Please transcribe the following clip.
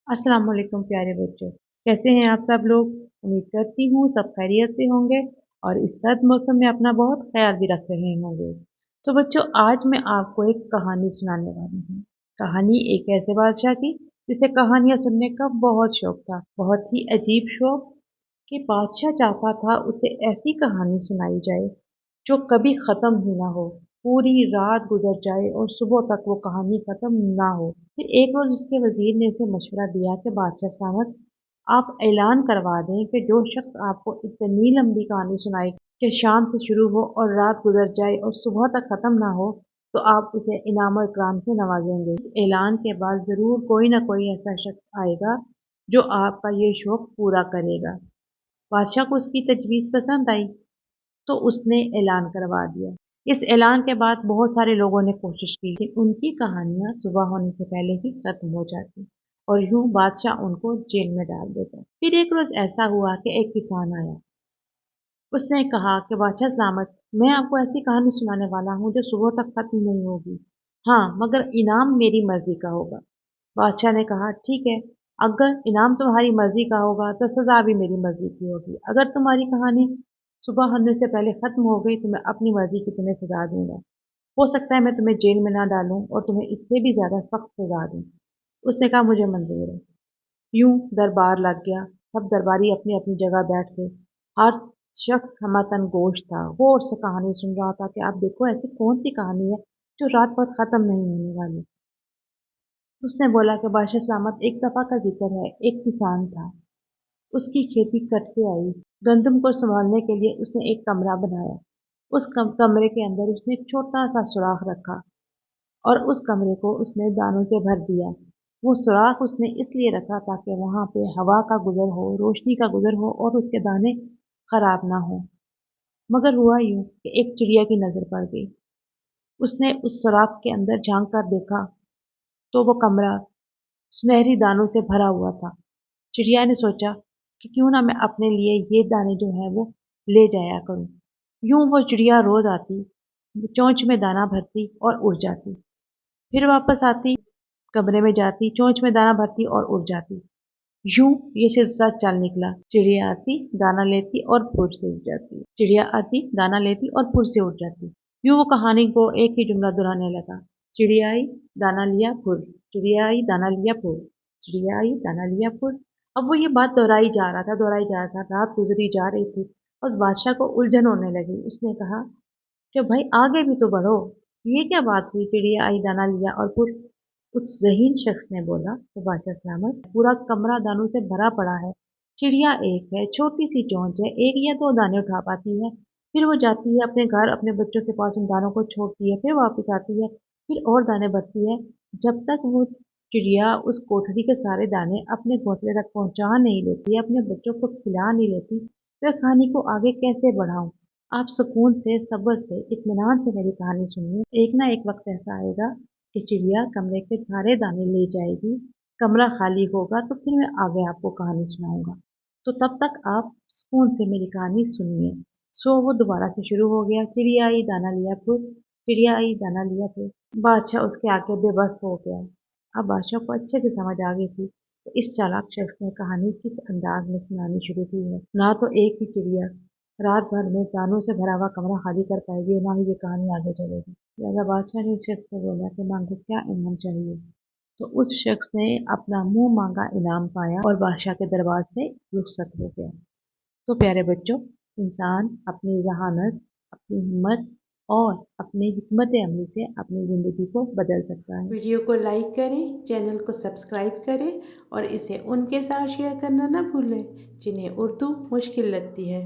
अस्सलाम वालेकुम प्यारे बच्चों। कैसे हैं आप सब लोग? उम्मीद करती हूँ सब खैरियत से होंगे और इस सर्द मौसम में अपना बहुत ख्याल भी रख रहे होंगे। तो बच्चों, आज मैं आपको एक कहानी सुनाने वाली हूँ। कहानी एक ऐसे बादशाह की जिसे कहानियां सुनने का बहुत शौक था, बहुत ही अजीब शौक कि बादशाह चाहता था उसे ऐसी कहानी सुनाई जाए जो कभी खत्म ही ना हो। पूरी रात गुजर जाए और सुबह तक वो कहानी खत्म ना हो। फिर एक रोज उसके वजीर ने उसे मशवरा दिया कि बादशाह सामत, आप ऐलान करवा दें कि जो शख्स आपको इतनी लंबी कहानी सुनाए कि शाम से शुरू हो और रात गुजर जाए और सुबह तक खत्म ना हो, तो आप उसे इनाम और इकराम से नवाजेंगे। इस ऐलान के बाद जरूर कोई ना कोई ऐसा शख्स आएगा जो आपका ये शौक पूरा करेगा। बादशाह को उसकी तजवीज़ पसंद आई, तो उसने ऐलान करवा दिया। इस ऐलान के बाद बहुत सारे लोगों ने कोशिश की कि उनकी कहानियाँ सुबह होने से पहले ही खत्म हो जाती और यूं बादशाह उनको जेल में डाल देता। फिर एक रोज ऐसा हुआ कि एक किसान आया। उसने कहा कि बादशाह सलामत, मैं आपको ऐसी कहानी सुनाने वाला हूँ जो सुबह तक खत्म नहीं होगी। हाँ, मगर इनाम मेरी मर्जी का होगा। बादशाह ने कहा, ठीक है, अगर इनाम तुम्हारी मर्जी का होगा तो सजा भी मेरी मर्जी की होगी। अगर तुम्हारी कहानी सुबह होने से पहले खत्म हो गई तो मैं अपनी मर्जी की तुम्हें सजा दूंगा। हो सकता है मैं तुम्हें जेल में ना डालूं और तुम्हें इससे भी ज्यादा सख्त सजा दूं। उसने कहा, मुझे मंजूर है। यूं दरबार लग गया। सब दरबारी अपनी अपनी जगह बैठ गए। हर शख्स हमतन गोश था, गौर से कहानी सुन रहा था कि आप देखो ऐसी कौन सी कहानी है जो रात भर खत्म नहीं होने वाली। उसने बोला कि बादशाह सलामत, एक दफा का जिक्र है, एक किसान था। उसकी खेती कट के आई। गंदम को संभालने के लिए उसने एक कमरा बनाया। उस कमरे के अंदर उसने एक छोटा सा सुराख रखा और उस कमरे को उसने दानों से भर दिया। वो सुराख उसने इसलिए रखा ताकि वहां पे हवा का गुजर हो, रोशनी का गुजर हो और उसके दाने खराब ना हो। मगर हुआ यूं कि एक चिड़िया की नजर पड़ गई। उसने उस सुराख के अंदर झांक कर देखा तो वो कमरा सुनहरी दानों से भरा हुआ था। चिड़िया ने सोचा कि क्यों ना मैं अपने लिए ये दाने जो है वो ले जाया करूं। यूं वो चिड़िया रोज आती, चोंच में दाना भरती और उड़ जाती। फिर वापस आती, कमरे में जाती, चोंच में दाना भरती और उड़ जाती। यूं ये सिलसिला चल निकला। चिड़िया आती, दाना लेती और फिर से उड़ जाती। चिड़िया आती, दाना लेती और फिर से उड़ जाती। यूं वो कहानी को एक ही जुमला दोहराने लगा। चिड़िया आई, दाना लिया, फुर। चिड़िया आई, दाना लिया, फुर। चिड़िया आई, दाना लिया, फुर। अब वो ये बात दोहराई जा रहा था, दोहराई जा रहा था। रात गुजरी जा रही थी और बादशाह को उलझन होने लगी। उसने कहा कि भाई आगे भी तो बढ़ो, ये क्या बात हुई? चिड़िया आई, दाना लिया और फिर उस ज़हीन शख्स ने बोला, तो बादशाह सलामत, पूरा कमरा दानों से भरा पड़ा है। चिड़िया एक है, छोटी सी चोंच है, एक या दो दाने उठा पाती है। फिर वो जाती है अपने घर, अपने बच्चों के पास उन दानों को छोड़ती है, फिर वापस आती है, फिर और दाने भरती है। जब तक वो चिड़िया उस कोठरी के सारे दाने अपने घोंसले तक पहुंचा नहीं लेती, अपने बच्चों को खिला नहीं लेती, तो इस कहानी को आगे कैसे बढ़ाऊं? आप सुकून से, सब्र से, इत्मीनान से मेरी कहानी सुनिए। एक ना एक वक्त ऐसा आएगा कि चिड़िया कमरे के सारे दाने ले जाएगी, कमरा खाली होगा, तो फिर मैं आगे आपको कहानी सुनाऊंगा। तो तब तक आप सुकून से मेरी कहानी सुनिए। सो वो दोबारा से शुरू हो गया। चिड़िया आई, दाना लिया, फिर चिड़िया आई, दाना लिया, फिर बादशाह उसके आगे बेबस हो गया। अब बादशाह को अच्छे से समझ आ गई थी तो इस चालाक शख्स ने कहानी किस अंदाज में सुनानी शुरू की है। ना तो एक ही चिड़िया रात भर में दानों से भरा हुआ कमरा खाली कर पाएगी और ना ही ये कहानी आगे चलेगी। लिहाजा बादशाह ने उस शख्स से बोला कि मांगो, क्या इनाम चाहिए? तो उस शख्स ने अपना मुंह मांगा इनाम पाया और बादशाह के दरबार से रुखसत हो गया। तो प्यारे बच्चों, इंसान अपनी जहानत, अपनी हिम्मत और अपनी हिकमत अमली से अपनी ज़िंदगी को बदल सकता है। वीडियो को लाइक करें, चैनल को सब्सक्राइब करें और इसे उनके साथ शेयर करना ना भूलें जिन्हें उर्दू मुश्किल लगती है।